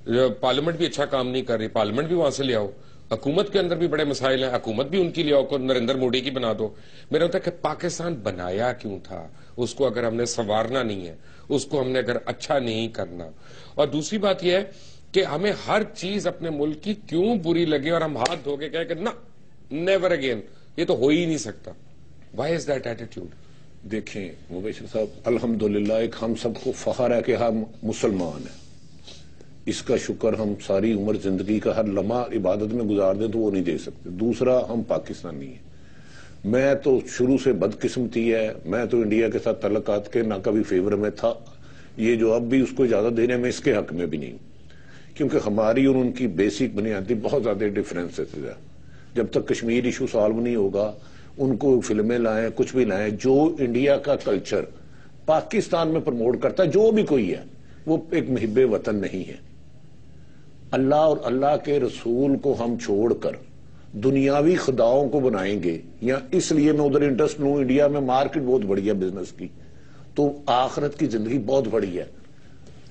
پارلیمنٹ بھی اچھا کام نہیں کر رہی، پارلیمنٹ بھی وہاں سے لے آؤ، حکومت کے اندر بھی بڑے مسائل ہیں، حکومت بھی ان کی لے آؤ کو نریندر مودی کی بنا دو۔ میرا ہوتا ہے کہ پاکستان بنایا کیوں تھا؟ اس کو اگر ہم نے سنوارنا نہیں ہے، اس کو ہم نے اگر اچھا نہیں کرنا، اور دوسری بات یہ ہے کہ ہمیں ہر چیز اپنے ملک کی کیوں بری لگے اور ہم ہاتھ دھو کے کہیں کہ نا نیور اگین، یہ تو ہو ہی نہیں سکتا۔ Why is that attitude? دیکھیں مبشر صاحب، الحمدللہ ایک ہم سب کو فخر ہے کہ ہم مسلمان ہیں، اس کا شکر ہم ساری عمر زندگی کا ہر لمحہ عبادت میں گزار دیں تو وہ نہیں دے سکتے۔ دوسرا، ہم پاکستانی ہیں۔ میں تو شروع سے بدقسمتی ہے، میں تو انڈیا کے ساتھ تعلقات کے نہ کبھی فیور میں تھا، یہ جو اب بھی اس کو اجازت دینے میں اس کے حق میں بھی نہیں، کیونکہ ہماری اور ان کی بیسک بنیادی بہت زیادہ ڈفرینسز ہے۔ جب تک کشمیر ایشو سالو نہیں ہوگا، ان کو فلمیں لائیں، کچھ بھی لائیں، جو انڈیا کا کلچر پاکستان میں پروموٹ کرتا ہے جو بھی کوئی ہے، وہ ایک محب وطن نہیں ہے۔ اللہ اور اللہ کے رسول کو ہم چھوڑ کر دنیاوی خداؤں کو بنائیں گے، یا اس لیے میں ادھر انٹرسٹ لوں، انڈیا میں مارکیٹ بہت بڑی ہے بزنس کی، تو آخرت کی زندگی بہت بڑی ہے۔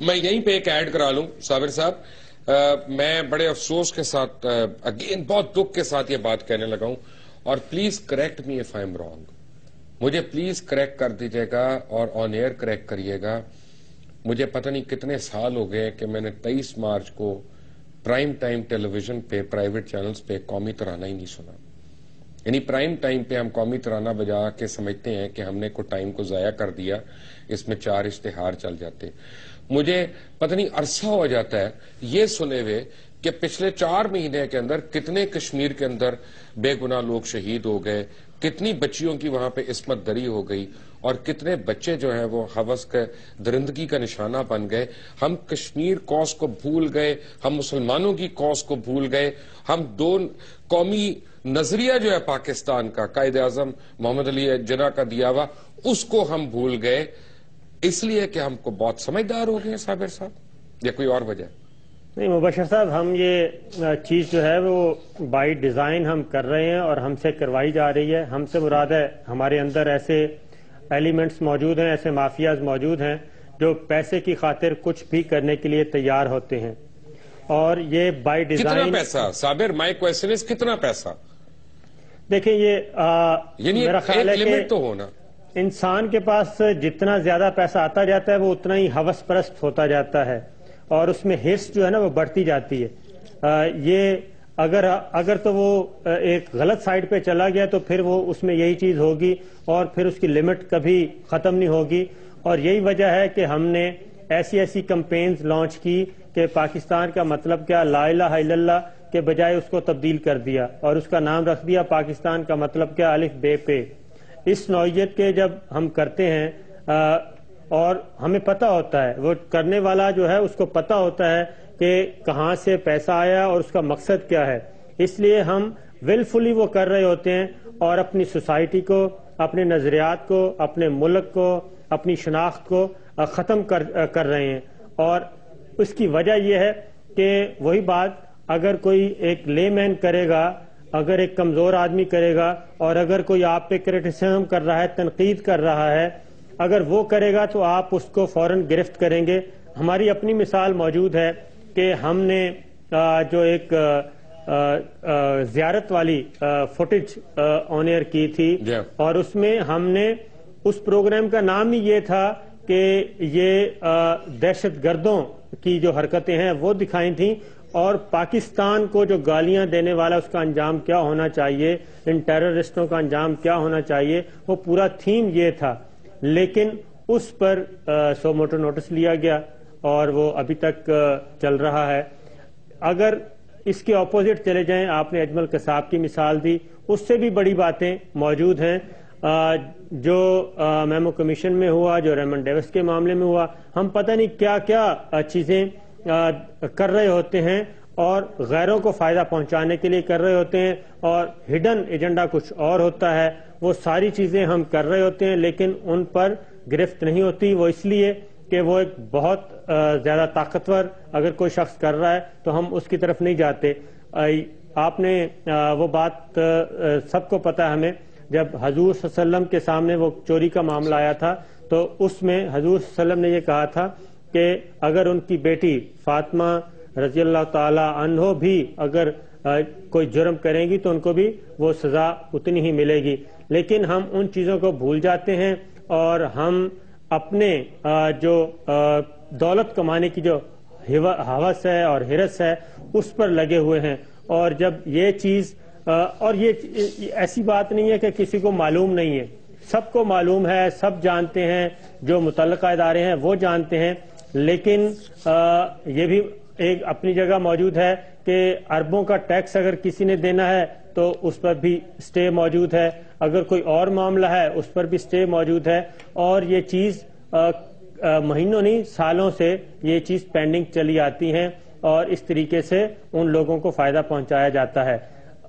میں یہیں پہ ایک ایڈ کرا لوں صابر صاحب، میں بڑے افسوس کے ساتھ اگین بہت دکھ کے ساتھ یہ بات کہنے لگا ہوں، اور please correct me if I am wrong, مجھے پلیز کریکٹ کر دیجیے گا اور آن ایئر کریکٹ کریے گا۔ مجھے پتہ نہیں کتنے سال ہو گئے کہ میں نے 23 مارچ کو پرائم ٹائم ٹیلی ویژن پہ پرائیویٹ چینلز پہ قومی ترانہ ہی نہیں سنا۔ یعنی پرائم ٹائم پہ ہم قومی ترانہ بجا کے سمجھتے ہیں کہ ہم نے کوئی ٹائم کو ضائع کر دیا، اس میں 4 اشتہار چل جاتے۔ مجھے پتہ نہیں عرصہ ہو جاتا ہے یہ سنے ہوئے کہ پچھلے 4 مہینے کے اندر کتنے کشمیر کے اندر بے گناہ لوگ شہید ہو گئے، کتنی بچیوں کی وہاں پہ عصمت دری ہو گئی، اور کتنے بچے جو ہیں وہ ہوس کے درندگی کا نشانہ بن گئے۔ ہم کشمیر کوس کو بھول گئے، ہم مسلمانوں کی کوس کو بھول گئے، ہم دو قومی نظریہ جو ہے پاکستان کا قائد اعظم محمد علی جناح کا دیا ہوا، اس کو ہم بھول گئے، اس لیے کہ ہم کو بہت سمجھدار ہو گئے صابر صاحب، یا کوئی اور وجہ؟ نہیں مبشر صاحب، ہم یہ چیز جو ہے وہ بائی ڈیزائن ہم کر رہے ہیں اور ہم سے کروائی جا رہی ہے۔ ہم سے مراد ہے ہمارے اندر ایسے ایلیمنٹس موجود ہیں، ایسے مافیاز موجود ہیں جو پیسے کی خاطر کچھ بھی کرنے کے لیے تیار ہوتے ہیں، اور یہ بائی ڈیزائن۔ کتنا پیسہ صابر؟ مائی کویسچن از کتنا پیسہ؟ دیکھیں یہ یعنی میرا خیال ہے ایک کہ لمٹ تو ہونا، انسان کے پاس جتنا زیادہ پیسہ آتا جاتا ہے وہ اتنا ہی ہوس پرست ہوتا جاتا ہے، اور اس میں ہرس جو ہے نا وہ بڑھتی جاتی ہے۔ یہ اگر تو وہ ایک غلط سائڈ پہ چلا گیا تو پھر وہ اس میں یہی چیز ہوگی، اور پھر اس کی لمٹ کبھی ختم نہیں ہوگی، اور یہی وجہ ہے کہ ہم نے ایسی کمپینز لانچ کی کہ پاکستان کا مطلب کیا، لا الہ الا اللہ کے بجائے اس کو تبدیل کر دیا، اور اس کا نام رکھ دیا پاکستان کا مطلب کیا، الف بے پہ۔ اس نوعیت کے جب ہم کرتے ہیں اور ہمیں پتہ ہوتا ہے، وہ کرنے والا جو ہے اس کو پتہ ہوتا ہے کہ کہاں سے پیسہ آیا اور اس کا مقصد کیا ہے، اس لیے ہم ولفلی وہ کر رہے ہوتے ہیں، اور اپنی سوسائٹی کو، اپنے نظریات کو، اپنے ملک کو، اپنی شناخت کو ختم کر رہے ہیں۔ اور اس کی وجہ یہ ہے کہ وہی بات اگر کوئی ایک لے مین کرے گا، اگر ایک کمزور آدمی کرے گا، اور اگر کوئی آپ پہ کرٹیسزم کر رہا ہے، تنقید کر رہا ہے، اگر وہ کرے گا تو آپ اس کو فوراً گرفت کریں گے۔ ہماری اپنی مثال موجود ہے کہ ہم نے جو ایک زیارت والی فوٹیج آن ایئر کی تھی، اور اس میں ہم نے اس پروگرام کا نام ہی یہ تھا کہ یہ دہشت گردوں کی جو حرکتیں ہیں وہ دکھائی تھیں، اور پاکستان کو جو گالیاں دینے والا اس کا انجام کیا ہونا چاہیے، ان ٹیررسٹوں کا انجام کیا ہونا چاہیے، وہ پورا تھیم یہ تھا۔ لیکن اس پر سو موٹو نوٹس لیا گیا اور وہ ابھی تک چل رہا ہے۔ اگر اس کے اپوزٹ چلے جائیں، آپ نے اجمل قصاب کی مثال دی، اس سے بھی بڑی باتیں موجود ہیں، جو میمو کمیشن میں ہوا، جو ریمن ڈیوس کے معاملے میں ہوا۔ ہم پتہ نہیں کیا کیا چیزیں کر رہے ہوتے ہیں، اور غیروں کو فائدہ پہنچانے کے لیے کر رہے ہوتے ہیں، اور ہڈن ایجنڈا کچھ اور ہوتا ہے۔ وہ ساری چیزیں ہم کر رہے ہوتے ہیں لیکن ان پر گرفت نہیں ہوتی، وہ اس لیے کہ وہ ایک بہت زیادہ طاقتور اگر کوئی شخص کر رہا ہے تو ہم اس کی طرف نہیں جاتے۔ آپ نے وہ بات سب کو پتہ ہے ہمیں، جب حضور صلی اللہ علیہ وسلم کے سامنے وہ چوری کا معاملہ آیا تھا تو اس میں حضور صلی اللہ علیہ وسلم نے یہ کہا تھا کہ اگر ان کی بیٹی فاطمہ رضی اللہ تعالی عنہ بھی اگر کوئی جرم کریں گی تو ان کو بھی وہ سزا اتنی ہی ملے گی. لیکن ہم ان چیزوں کو بھول جاتے ہیں اور ہم اپنے جو دولت کمانے کی جو ہوس ہے اور ہرس ہے اس پر لگے ہوئے ہیں. اور جب یہ چیز اور یہ ایسی بات نہیں ہے کہ کسی کو معلوم نہیں ہے، سب کو معلوم ہے، سب جانتے ہیں، جو متعلقہ ادارے ہیں وہ جانتے ہیں. لیکن یہ بھی ایک اپنی جگہ موجود ہے کہ اربوں کا ٹیکس اگر کسی نے دینا ہے تو اس پر بھی سٹے موجود ہے، اگر کوئی اور معاملہ ہے اس پر بھی سٹے موجود ہے. اور یہ چیز مہینوں نہیں سالوں سے یہ چیز پینڈنگ چلی آتی ہیں اور اس طریقے سے ان لوگوں کو فائدہ پہنچایا جاتا ہے.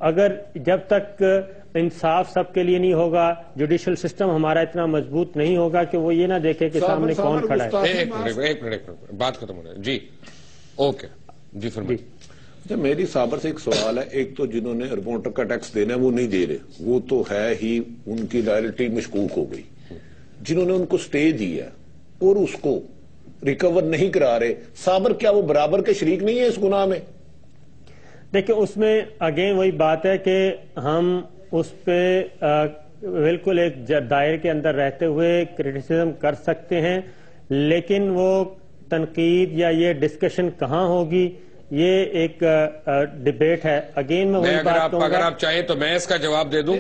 اگر جب تک انصاف سب کے لیے نہیں ہوگا، جوڈیشل سسٹم ہمارا اتنا مضبوط نہیں ہوگا کہ وہ یہ نہ دیکھے کہ سامنے کون کھڑا ہے. ایک منٹ بات ختم ہو رہا ہے. جی اوکے جی فرمائیے. میری صابر سے ایک سوال ہے. ایک تو جنہوں نے اربوں کا ٹیکس دینا ہے وہ نہیں دے رہے، وہ تو ہے ہی ان کی لائلٹی مشکوک ہو گئی. جنہوں نے ان کو سٹے دیا اور اس کو ریکور نہیں کرا رہے، صابر کیا وہ برابر کے شریک نہیں ہے اس گناہ میں؟ دیکھیں اس میں اگین وہی بات ہے کہ ہم اس پہ بالکل ایک دائرے کے اندر رہتے ہوئے کرٹیسزم کر سکتے ہیں، لیکن وہ تنقید یا یہ ڈسکشن کہاں ہوگی یہ ایک ڈیبیٹ ہے. اگین میں وہی بات کہوں گا، اگر آپ چاہیں تو میں اس کا جواب دے دوں.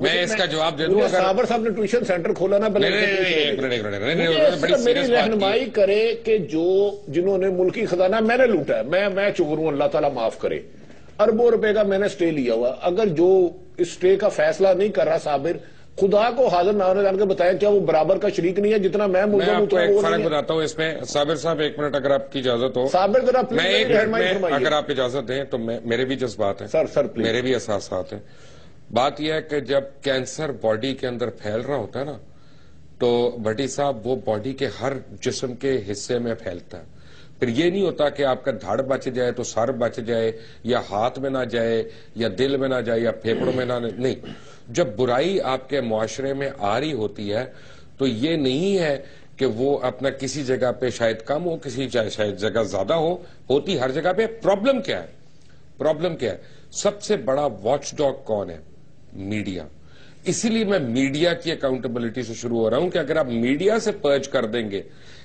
میں اس کا جواب دے دوں. صابر صاحب نے ٹیوشن سینٹر کھولا نا، میری رہنمائی کرے کہ جنہوں نے ملکی خزانہ میں نے لوٹا ہے، میں چور ہوں، اللہ تعالیٰ معاف کرے. اربوں روپے کا میں نے سٹے لیا ہوا، اگر جو اس سٹے کا فیصلہ نہیں کر رہا صابر، خدا کو حاضر نہ ہونے جان کے بتائیں کیا وہ برابر کا شریک نہیں ہے جتنا میں ملزم ہوں؟ ایک فرق بتاتا ہوں اس میں. صابر صاحب ایک منٹ اگر آپ کی اجازت ہو. صابر ذرا اگر آپ اجازت دیں تو میرے بھی جذبات ہیں سر میرے بھی احساسات ہیں. بات یہ ہے کہ جب کینسر باڈی کے اندر پھیل رہا ہوتا ہے نا تو بھٹی صاحب وہ باڈی کے ہر جسم کے حصے میں پھیلتا ہے. پھر یہ نہیں ہوتا کہ آپ کا دھڑ بچ جائے تو سر بچ جائے، یا ہاتھ میں نہ جائے، یا دل میں نہ جائے، یا پھیپڑوں میں نہ نہیں. جب برائی آپ کے معاشرے میں آ رہی ہوتی ہے تو یہ نہیں ہے کہ وہ اپنا کسی جگہ پہ شاید کم ہو، کسی شاید جگہ زیادہ ہوتی ہر جگہ پہ. پرابلم کیا ہے؟ پرابلم کیا ہے؟ سب سے بڑا واچ ڈاگ کون ہے؟ میڈیا. اسی لیے میں میڈیا کی اکاؤنٹیبلٹی سے شروع ہو رہا ہوں کہ اگر آپ میڈیا سے پرچ کر دیں گے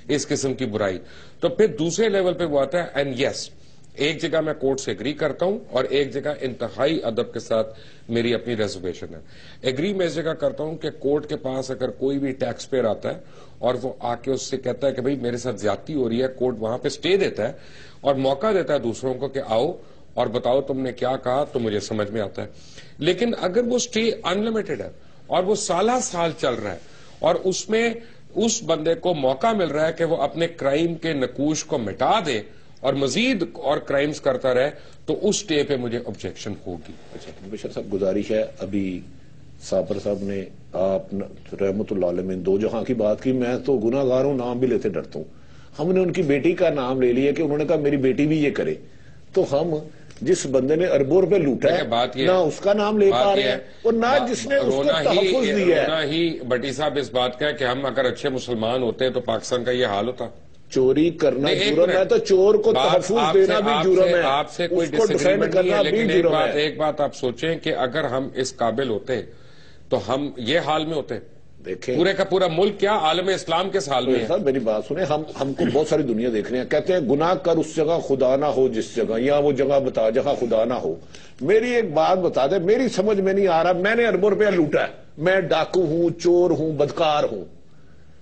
اس قسم کی برائی تو پھر دوسرے لیول پہ وہ آتا ہے. اینڈ یس، ایک جگہ میں کورٹ سے ایگری کرتا ہوں اور ایک جگہ انتہائی ادب کے ساتھ میری اپنی ریزرویشن ہے. ایگری میں اس جگہ کرتا ہوں کہ کورٹ کے پاس اگر کوئی بھی ٹیکس پیئر آتا ہے اور وہ آ کے اس سے کہتا ہے کہ بھئی میرے ساتھ زیادتی ہو رہی ہے، کورٹ وہاں پہ سٹے دیتا ہے اور موقع دیتا ہے دوسروں کو کہ آؤ اور بتاؤ تم نے کیا کہا تو مجھے سمجھ میں آتا ہے. لیکن اگر وہ سٹے انلمیٹڈ ہے اور وہ سالہ سال چل رہا ہے اور اس میں اس بندے کو موقع مل رہا ہے کہ وہ اپنے کرائم کے نقوش کو مٹا دے اور مزید اور کرائمز کرتا رہے تو اس سٹے پہ مجھے آبجیکشن ہوگی. اچھا بشر صاحب گزارش ہے، ابھی صابر صاحب نے آپ رحمت اللہ علیہ دو جہاں کی بات کی. میں تو گناہ گار ہوں، نام بھی لیتے ڈرتا ہوں. ہم نے ان کی بیٹی کا نام لے لیا کہ انہوں نے کہا میری بیٹی بھی یہ کرے، تو ہم جس بندے نے اربوں روپے لوٹا ہے نہ اس کا نام لے پا رہے ہیں اور نہ جس نے اس کو تحفظ دیا ہے. رونا ہی بٹی صاحب اس بات کا ہے کہ ہم اگر اچھے مسلمان ہوتے تو پاکستان کا یہ حال ہوتا. چوری کرنا جرم ہے تو چور کو تحفظ دینا بھی جرم ہے، آپ سے کوئی ڈسگریمنٹ نہیں ہے. لیکن ایک بات آپ سوچیں کہ اگر ہم اس قابل ہوتے تو ہم یہ حال میں ہوتے. دیکھیں پورے کا پورا ملک کیا عالم اسلام کے حال میں ہے. میری بات سنیں، ہم کو بہت ساری دنیا دیکھ رہے ہیں، کہتے ہیں گناہ کر اس جگہ خدا نہ ہو جس جگہ، یا وہ جگہ بتا جہاں خدا نہ ہو. میری ایک بات بتا دے، میری سمجھ میں نہیں آ رہا، میں نے اربوں روپیہ لوٹا ہے، میں ڈاکو ہوں، چور ہوں، بدکار ہوں،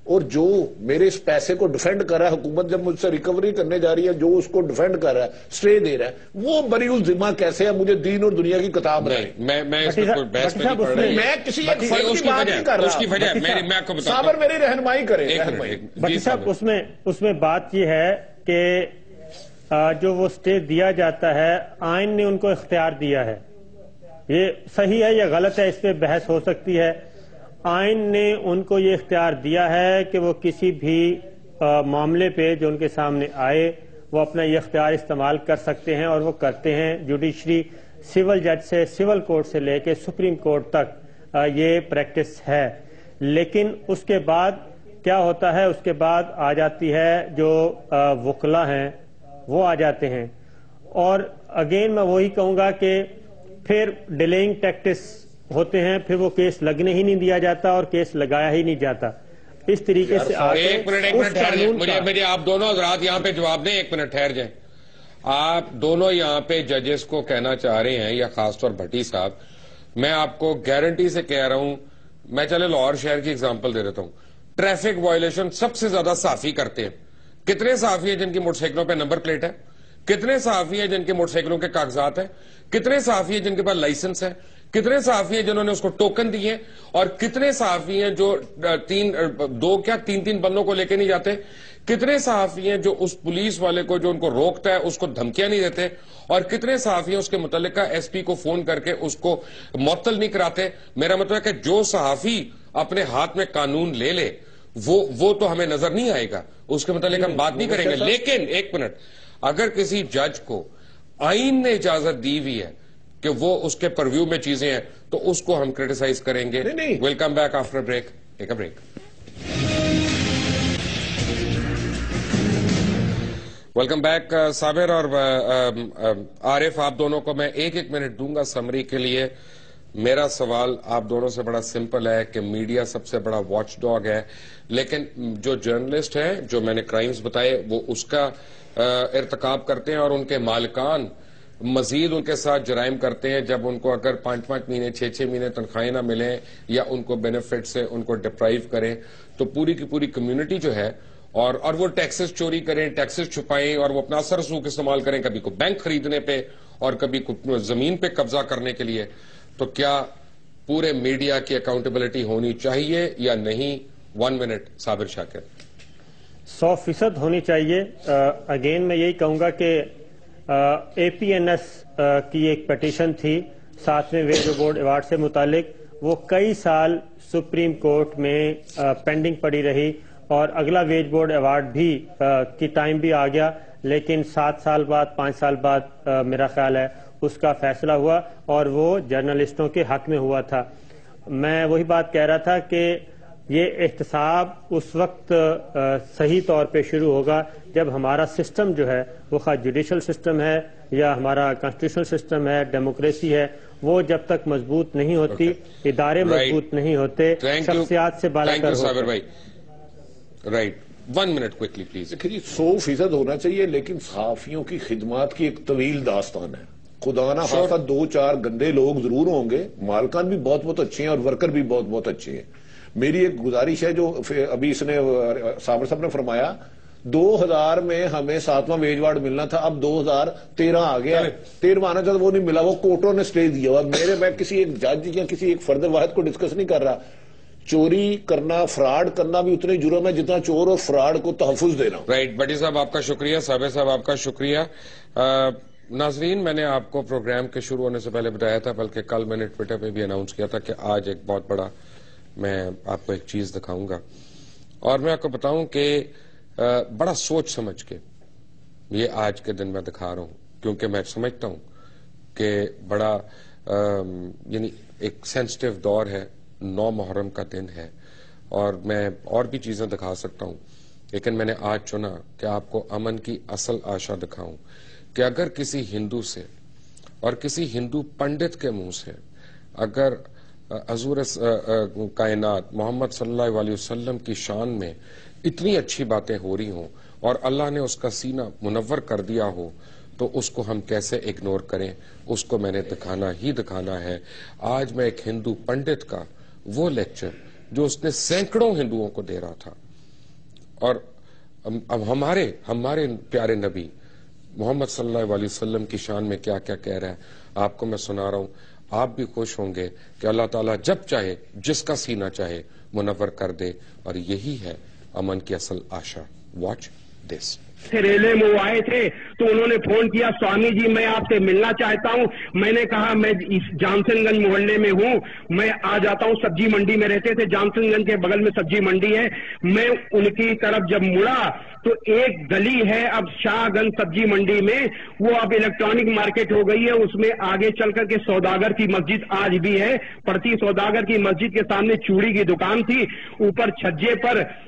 اور جو میرے اس پیسے کو ڈیفینڈ کر رہا ہے، حکومت جب مجھ سے ریکوری کرنے جا رہی ہے، جو اس کو ڈیفینڈ کر رہا ہے، سٹے دے رہا ہے، وہ بری الذمہ کیسے ہے؟ مجھے دین اور دنیا کی کتاب ہے. میں اس میں کوئی بحث نہیں پڑھ رہا، میں کسی ایک فرد کی بات نہیں کر رہا. اس کی وجہ میں آپ کو بتاتا ہوں. صابر میری رہنمائی کریں. بٹی صاحب اس میں بات یہ ہے کہ جو وہ سٹے دیا جاتا ہے آئین نے ان کو اختیار دیا ہے. یہ صحیح ہے یا غلط ہے اس پہ بحث ہو سکتی ہے. آئین نے ان کو یہ اختیار دیا ہے کہ وہ کسی بھی معاملے پہ جو ان کے سامنے آئے وہ اپنا یہ اختیار استعمال کر سکتے ہیں اور وہ کرتے ہیں. جوڈیشری سول جج سے سول کورٹ سے لے کے سپریم کورٹ تک یہ پریکٹس ہے. لیکن اس کے بعد کیا ہوتا ہے؟ اس کے بعد آ جاتی ہے جو وکلا ہیں وہ آ جاتے ہیں اور اگین میں وہی کہوں گا کہ پھر ڈیلینگ ٹیکٹس ہوتے ہیں, پھر وہ کیس لگنے ہی نہیں دیا جاتا اور کیس لگایا ہی نہیں جاتا. اس طریقے سے ایک منٹ ٹھہر جائیں, مجھے آپ دونوں حضرات یہاں پہ جواب دیں. ایک منٹ ٹھہر جائیں. آپ دونوں یہاں پہ ججز کو کہنا چاہ رہے ہیں, یا خاص طور بھٹی صاحب, میں آپ کو گارنٹی سے کہہ رہا ہوں, میں چلے لاہور شہر کی اگزامپل دے دیتا ہوں. ٹریفک وائلیشن سب سے زیادہ صحافی کرتے ہیں. کتنے صحافی ہیں جن کی موٹر سائیکلوں پہ نمبر پلیٹ ہے؟ کتنے صحافی ہیں جن کے موٹر سائیکلوں کے کاغذات ہیں؟ کتنے صحافی ہیں جن کے پاس لائسنس ہے؟ کتنے صحافی ہیں جنہوں نے اس کو ٹوکن دیے؟ اور کتنے صحافی ہیں جو تین بندوں کو لے کے نہیں جاتے؟ کتنے صحافی ہیں جو اس پولیس والے کو جو ان کو روکتا ہے اس کو دھمکیاں نہیں دیتے؟ اور کتنے صحافی ہیں اس کے متعلقہ ایس پی کو فون کر کے اس کو معطل نہیں کراتے؟ میرا مطلب ہے کہ جو صحافی اپنے ہاتھ میں قانون لے لے وہ تو ہمیں نظر نہیں آئے گا, اس کے متعلق ہم بات نہیں کریں گے. لیکن ایک منٹ, اگر کسی جج کو آئین نے اجازت دی ہوئی ہے کہ وہ اس کے پرویو میں چیزیں ہیں تو اس کو ہم کریٹیسائز کریں گے. Welcome back after break. Take a break. Welcome back. Sabir اور عارف, آپ دونوں کو میں ایک منٹ دوں گا سمری کے لیے. میرا سوال آپ دونوں سے بڑا سمپل ہے کہ میڈیا سب سے بڑا واچ ڈاگ ہے, لیکن جو جرنلسٹ ہیں, جو میں نے کرائمز بتائے, وہ اس کا ارتکاب کرتے ہیں اور ان کے مالکان مزید ان کے ساتھ جرائم کرتے ہیں جب ان کو اگر 5-5 مہینے 6-6 مہینے تنخواہیں نہ ملیں یا ان کو بینیفٹ سے ان کو ڈپرائیو کریں, تو پوری کی پوری کمیونٹی جو ہے اور وہ ٹیکسز چوری کریں, ٹیکسز چھپائیں اور وہ اپنا اثر رسوخ استعمال کریں, کبھی کو بینک خریدنے پہ اور کبھی زمین پہ قبضہ کرنے کے لیے. تو کیا پورے میڈیا کی اکاؤنٹیبلٹی ہونی چاہیے یا نہیں؟ 1 منٹ. صابر شاکر. 100% ہونی چاہیے. اگین میں یہی کہوں گا کہ اے پی این ایس کی ایک پٹیشن تھی 7ویں ویج بورڈ ایوارڈ سے متعلق, وہ کئی سال سپریم کورٹ میں پینڈنگ پڑی رہی اور اگلا ویج بورڈ ایوارڈ بھی کی ٹائم بھی آ گیا, لیکن 7 سال بعد 5 سال بعد میرا خیال ہے اس کا فیصلہ ہوا اور وہ جرنلسٹوں کے حق میں ہوا تھا. میں وہی بات کہہ رہا تھا کہ یہ احتساب اس وقت صحیح طور پہ شروع ہوگا جب ہمارا سسٹم جو ہے وہ خواہ جوڈیشل سسٹم ہے یا ہمارا کانسٹیٹیوشنل سسٹم ہے, ڈیموکریسی ہے, وہ جب تک مضبوط نہیں ہوتی, ادارے مضبوط نہیں ہوتے, شخصیات سے بالا تر ہوتے. رائٹ. 1 minute quickly please. دیکھیے 100% ہونا چاہیے, لیکن صحافیوں کی خدمات کی ایک طویل داستان ہے. خدا نہ خواستہ 2-4 گندے لوگ ضرور ہوں گے, مالکان بھی بہت اچھے ہیں اور ورکر بھی بہت اچھے ہیں. میری ایک گزارش ہے جو ابھی اس نے صابر صاحب نے فرمایا 2000 میں ہمیں 7واں ویج وارڈ ملنا تھا, اب 2013 آ گیا, 13واں آنا چاہتا وہ نہیں ملا, وہ کورٹوں نے سٹے دیا ہوا. میں کسی ایک جج یا کسی ایک فرد واحد کو ڈسکس نہیں کر رہا. چوری کرنا, فراڈ کرنا بھی اتنی جرم ہے جتنا چور اور فراڈ کو تحفظ دینا. رائٹ. بٹی صاحب آپ کا شکریہ. صابر صاحب آپ کا شکریہ. ناظرین, میں نے آپ کو پروگرام کے شروع ہونے سے پہلے بتایا تھا, بلکہ کل میں نے ٹویٹر پہ بھی اناؤنس کیا تھا کہ آج ایک بہت بڑا میں آپ کو ایک چیز دکھاؤں گا, اور میں آپ کو بتاؤں کہ بڑا سوچ سمجھ کے یہ آج کے دن میں دکھا رہا ہوں, کیونکہ میں سمجھتا ہوں کہ بڑا یعنی ایک سینسٹیو دور ہے, 9 محرم کا دن ہے, اور میں اور بھی چیزیں دکھا سکتا ہوں, لیکن میں نے آج چنا کہ آپ کو امن کی اصل آشا دکھاؤں کہ اگر کسی ہندو سے اور کسی ہندو پنڈت کے منہ سے اگر حضور کائنات محمد صلی اللہ علیہ وسلم کی شان میں اتنی اچھی باتیں ہو رہی ہوں اور اللہ نے اس کا سینہ منور کر دیا ہو, تو اس کو ہم کیسے اگنور کریں؟ اس کو میں نے دکھانا ہی دکھانا ہے. آج میں ایک ہندو پنڈت کا وہ لیکچر جو اس نے سینکڑوں ہندوؤں کو دے رہا تھا, اور اب ہمارے پیارے نبی محمد صلی اللہ علیہ وسلم کی شان میں کیا کیا کہہ رہا ہے, آپ کو میں سنا رہا ہوں. آپ بھی خوش ہوں گے کہ اللہ تعالیٰ جب چاہے جس کا سینہ چاہے منور کر دے, اور یہی ہے امن کی اصل آشا. Watch this. ریلے میں وہ آئے تھے تو انہوں نے فون کیا, سوامی جی میں آپ سے ملنا چاہتا ہوں. میں نے کہا میں اس جانسن گنج محلے میں ہوں, میں آ جاتا ہوں. سبزی منڈی میں رہتے تھے, جانسن گنج کے بغل میں سبزی منڈی ہے. میں ان کی طرف جب مڑا تو ایک گلی ہے اب شاہ گنج سبزی منڈی میں, وہ اب الیکٹرانک مارکیٹ ہو گئی ہے, اس میں آگے چل کر کے سوداگر کی مسجد آج بھی ہے. پڑتی سوداگر کی مسجد کے سامنے چوڑی کی دکان تھی. اوپر چھجے پر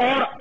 اور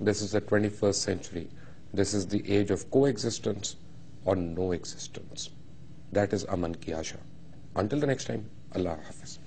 this is the 21st century. This is the age of coexistence or no existence. That is Aman ki Asha. Until the next time, Allah Hafiz.